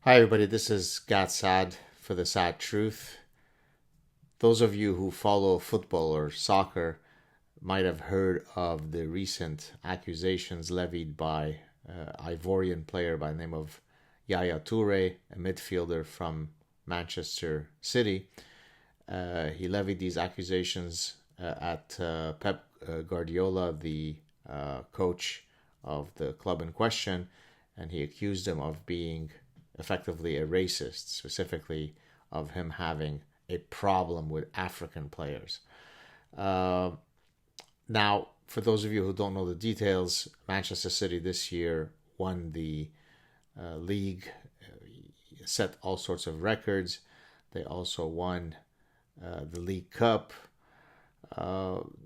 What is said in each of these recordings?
Hi, everybody. This is SAAD for the SAAD Truth. Those of you who follow football or soccer might have heard of the recent accusations levied by Ivorian player by the name of Yaya Toure, a midfielder from Manchester City. He levied these accusations at Pep Guardiola, the coach of the club in question, and he accused him of being effectively a racist, specifically of him having a problem with African players. Now, for those of you who don't know the details, Manchester City this year won the league, set all sorts of records. They also won the League Cup,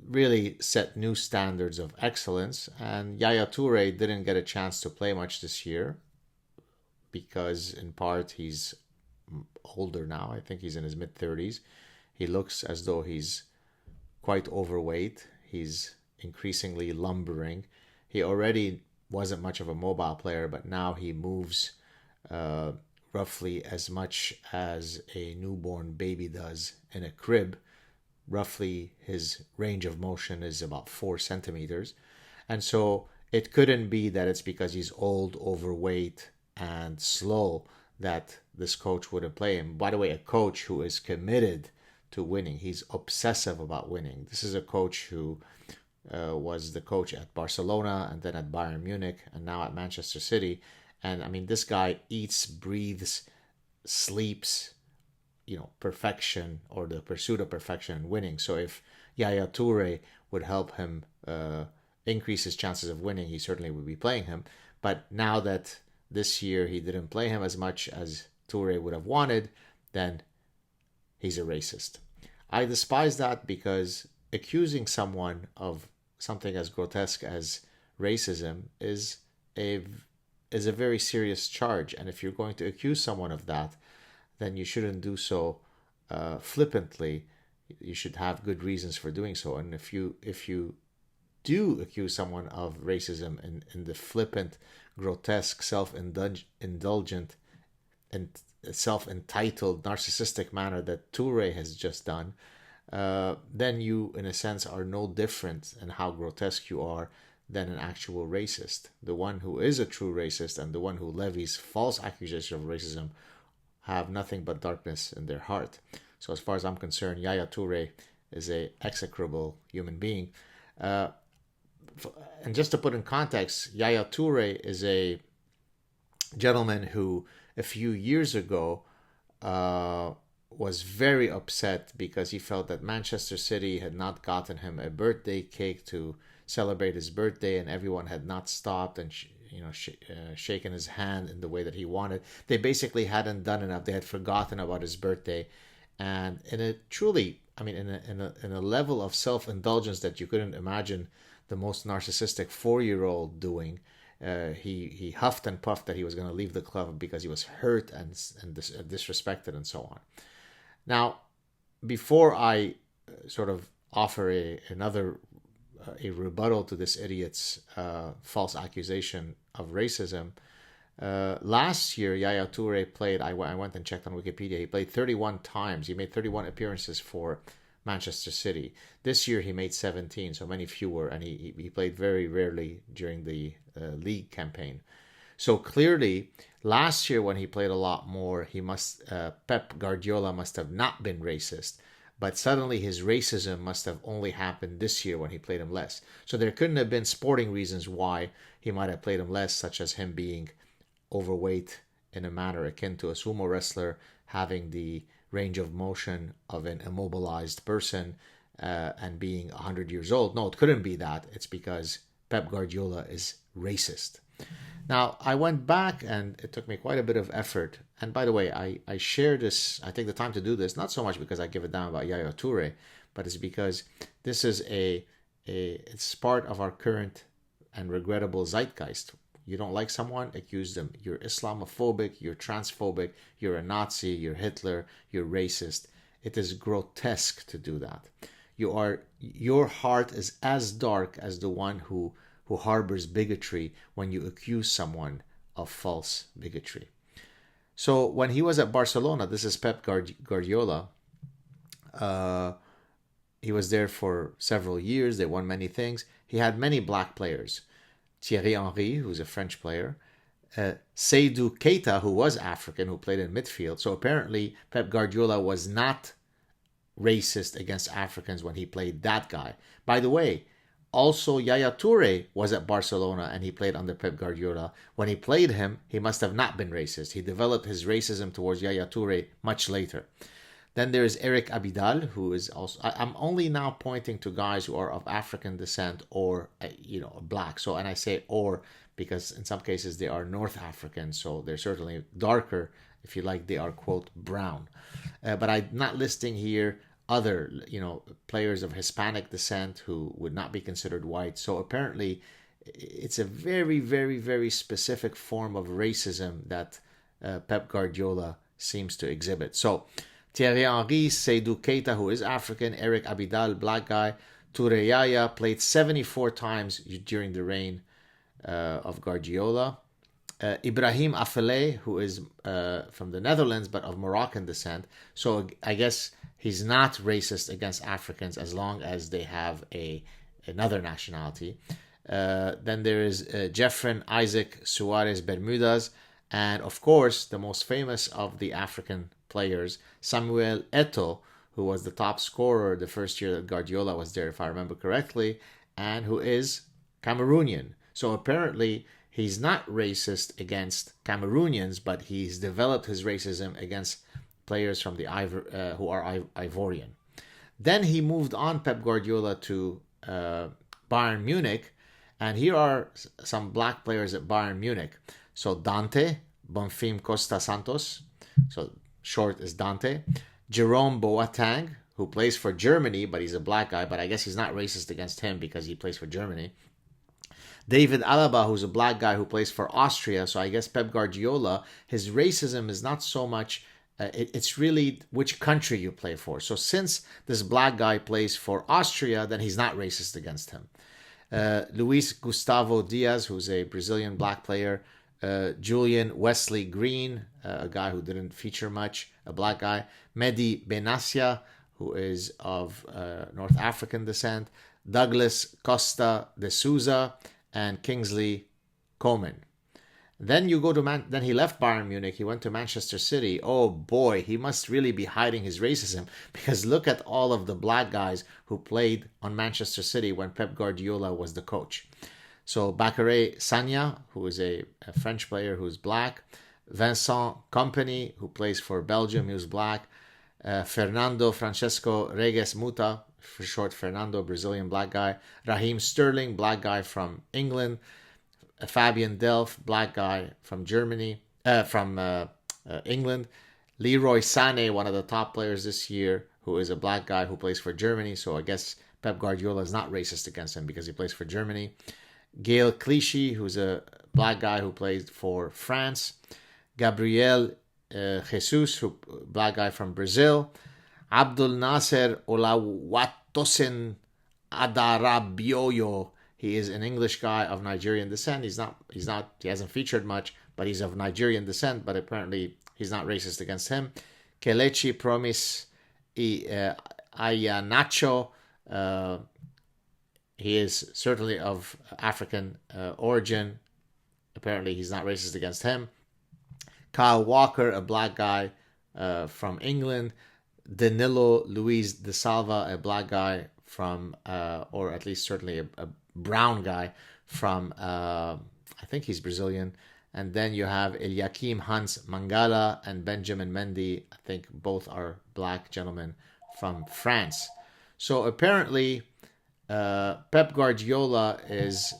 really set new standards of excellence. And Yaya Toure didn't get a chance to play much this year because, in part, he's older now. I think he's in his mid-30s. He looks as though he's quite overweight. He's increasingly lumbering. He already wasn't much of a mobile player, but now he moves roughly as much as a newborn baby does in a crib. Roughly his range of motion is about 4 centimeters. And so it couldn't be that it's because he's old, overweight, and slow that this coach wouldn't play him. By the way, a coach who is committed to winning. He's obsessive about winning. This is a coach who was the coach at Barcelona and then at Bayern Munich and now at Manchester City. And I mean, this guy eats, breathes, sleeps, perfection or the pursuit of perfection and winning. So if Yaya Toure would help him increase his chances of winning, he certainly would be playing him. But now that this year he didn't play him as much as Toure would have wanted, then he's a racist. I despise that because accusing someone of something as grotesque as racism is a very serious charge. And if you're going to accuse someone of that, then you shouldn't do so flippantly. You should have good reasons for doing so. And if you do accuse someone of racism in the flippant, grotesque, self-indulgent, and self-entitled, narcissistic manner that Toure has just done, then you, in a sense, are no different in how grotesque you are than an actual racist. The one who is a true racist and the one who levies false accusations of racism have nothing but darkness in their heart. So as far as I'm concerned, Yaya Toure is a execrable human being. And just to put in context, Yaya Toure is a gentleman who a few years ago was very upset because he felt that Manchester City had not gotten him a birthday cake to celebrate his birthday, and everyone had not stopped and shaken his hand in the way that he wanted. They basically hadn't done enough. They had forgotten about his birthday, and in a level of self-indulgence that you couldn't imagine the most narcissistic 4-year-old doing. He huffed and puffed that he was going to leave the club because he was hurt and disrespected and so on. Now, before I sort of offer a rebuttal to this idiot's false accusation of racism, last year Yaya Toure played, I went and checked on Wikipedia, he played 31 times. He made 31 appearances for Manchester City. This year he made 17, so many fewer, and he played very rarely during the league campaign. So clearly, last year when he played a lot more, Pep Guardiola must have not been racist, but suddenly his racism must have only happened this year when he played him less. So there couldn't have been sporting reasons why he might have played him less, such as him being overweight in a manner akin to a sumo wrestler, having the range of motion of an immobilized person, and being 100 years old. No, it couldn't be that. It's because Pep Guardiola is racist. Now, I went back and it took me quite a bit of effort. And by the way, I share this, I take the time to do this, not so much because I give a damn about Yaya Toure, but it's because this is it's part of our current and regrettable zeitgeist. You don't like someone, accuse them. You're Islamophobic, you're transphobic, you're a Nazi, you're Hitler, you're racist. It is grotesque to do that. Your heart is as dark as the one who harbors bigotry when you accuse someone of false bigotry. So when he was at Barcelona, this is Pep Guardiola. Uh, he was there for several years. They won many things. He had many black players. Thierry Henry, who's a French player. Seydou Keita, who was African, who played in midfield. So apparently Pep Guardiola was not racist against Africans when he played that guy. By the way, also Yaya Toure was at Barcelona and he played under Pep Guardiola. When he played him, he must have not been racist. He developed his racism towards Yaya Toure much later. Then there is Eric Abidal, who is also. I'm only now pointing to guys who are of African descent or black. So, and I say or because in some cases they are North African, so they're certainly darker. If you like, they are quote brown. But I'm not listing here other players of Hispanic descent who would not be considered white. So apparently, it's a very, very, very specific form of racism that Pep Guardiola seems to exhibit. So. Thierry Henry, Seydou Keita, who is African, Eric Abidal, black guy, Toure Yaya played 74 times during the reign of Guardiola. Ibrahim Afellay, who is from the Netherlands but of Moroccan descent. So I guess he's not racist against Africans as long as they have another nationality. Then there is Jeffrey Isaac Suarez Bermudez, and of course the most famous of the African players, Samuel Eto'o, who was the top scorer the first year that Guardiola was there, if I remember correctly, and who is Cameroonian. So apparently he's not racist against Cameroonians, but he's developed his racism against players from the who are Ivorian. Then he moved on, Pep Guardiola, to Bayern Munich, and here are some black players at Bayern Munich. So Dante Bonfim Costa Santos, so short is Dante. Jerome Boateng, who plays for Germany, but he's a black guy, but I guess he's not racist against him because he plays for Germany. David Alaba, who's a black guy who plays for Austria, so I guess Pep Guardiola, his racism is not so much, it's really which country you play for. So since this black guy plays for Austria, then he's not racist against him. Luis Gustavo Diaz, who's a Brazilian black player. Julian Wesley Green, a guy who didn't feature much, a black guy. Mehdi Benassia, who is of North African descent. Douglas Costa de Souza, and Kingsley Coman. Then you go to then he left Bayern Munich. He went to Manchester City. Oh boy, he must really be hiding his racism because look at all of the black guys who played on Manchester City when Pep Guardiola was the coach. So Bacare Sagna, who is a French player who's black. Vincent Kompany, who plays for Belgium, he was black. Fernando Francesco Reges Muta, for short Fernando, Brazilian black guy. Raheem Sterling, black guy from England. Fabian Delph, black guy from Germany, from England. Leroy Sané, one of the top players this year, who is a black guy who plays for Germany. So I guess Pep Guardiola is not racist against him because he plays for Germany. Gael Clichy, who's a black guy who plays for France. Gabriel Jesus, who black guy from Brazil. Abdul Nasser Olawatosin Adarabioyo. He is an English guy of Nigerian descent. He hasn't featured much, but he's of Nigerian descent, but apparently he's not racist against him. Kelechi Promise Ayanacho. He is certainly of African origin. Apparently he's not racist against him. Kyle Walker, a black guy from England. Danilo Luis de Salva, a black guy from, or at least certainly a brown guy from, I think he's Brazilian. And then you have Eliakim Hans Mangala and Benjamin Mendy. I think both are black gentlemen from France. So apparently Pep Guardiola is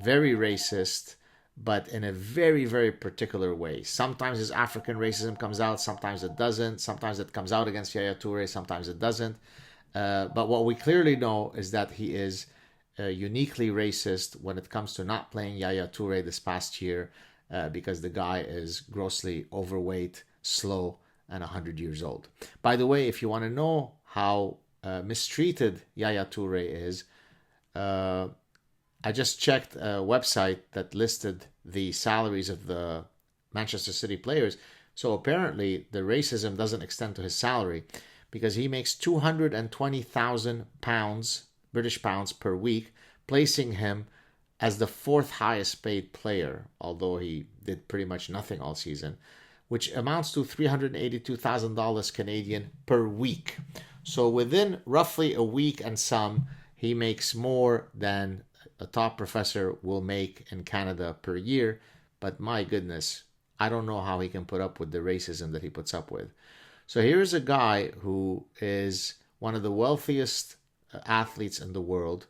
very racist, but in a very, very particular way. Sometimes his African racism comes out, sometimes it doesn't. Sometimes it comes out against Yaya Toure, sometimes it doesn't. But what we clearly know is that he is uniquely racist when it comes to not playing Yaya Toure this past year because the guy is grossly overweight, slow, and 100 years old. By the way, if you want to know how mistreated Yaya Toure is, I just checked a website that listed the salaries of the Manchester City players. So apparently the racism doesn't extend to his salary, because he makes 220,000 pounds, British pounds per week, placing him as the fourth highest paid player, although he did pretty much nothing all season, which amounts to $382,000 Canadian per week. So within roughly a week and some, he makes more than a top professor will make in Canada per year. But my goodness, I don't know how he can put up with the racism that he puts up with. So here's a guy who is one of the wealthiest athletes in the world,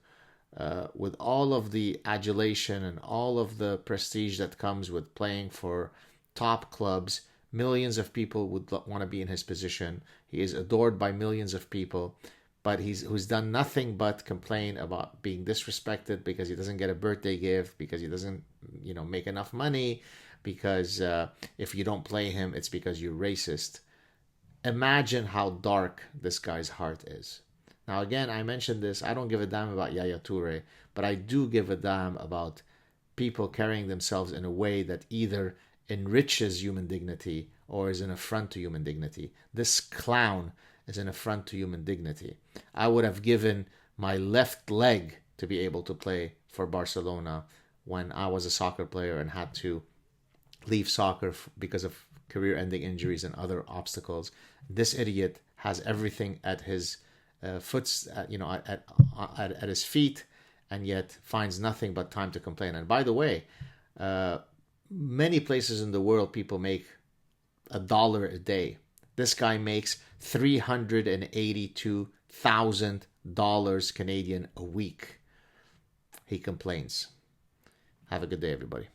with all of the adulation and all of the prestige that comes with playing for top clubs. Millions of people would want to be in his position. He is adored by millions of people, but who's done nothing but complain about being disrespected because he doesn't get a birthday gift, because he doesn't, make enough money, because if you don't play him, it's because you're racist. Imagine how dark this guy's heart is. Now, again, I mentioned this. I don't give a damn about Yaya Toure, but I do give a damn about people carrying themselves in a way that either enriches human dignity or is an affront to human dignity. This clown is an affront to human dignity. I would have given my left leg to be able to play for Barcelona when I was a soccer player and had to leave soccer because of career-ending injuries and other obstacles. This idiot has everything at his at his feet, and yet finds nothing but time to complain. And by the way, many places in the world people make $1 a day. This guy makes $382,000 Canadian a week. He complains. Have a good day, everybody.